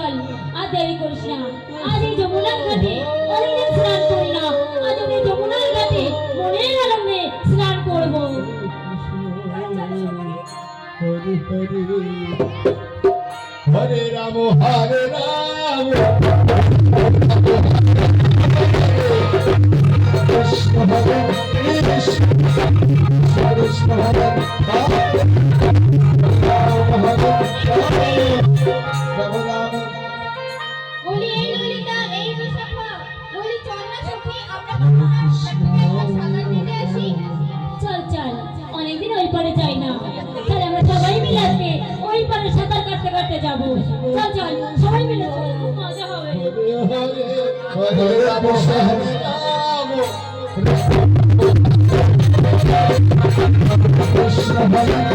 চল আর দেরি করিস না। আজ এই যমুনার ঘাটে অনেকদিন স্নান করি না। আজ আমি যমুনার ঘাটে মনের আনন্দে স্নান করবো। হরি হরি হরে রাম হরে রাম কৃষ্ণ হরে কৃষ্ণ কৃষ্ণ হরে রাম হরে রাম রাম। বলি এই ললিতা, এই বিশাখা, বলি চল না সখী আমরা যমুনার ঘাট থেকে একবার সাঁতার কেটে আসি। চল চল, অনেকদিন ওই পারে যাই না। চল আমরা সবাই মিলে আজকে ওই পারে সাঁতার কাটতে কাটতে যাবো। চল চল সবাই মিলে চল, খুব মজা হবে। হরে হরে হরে রাম হরে রাম কৃষ্ণ হরে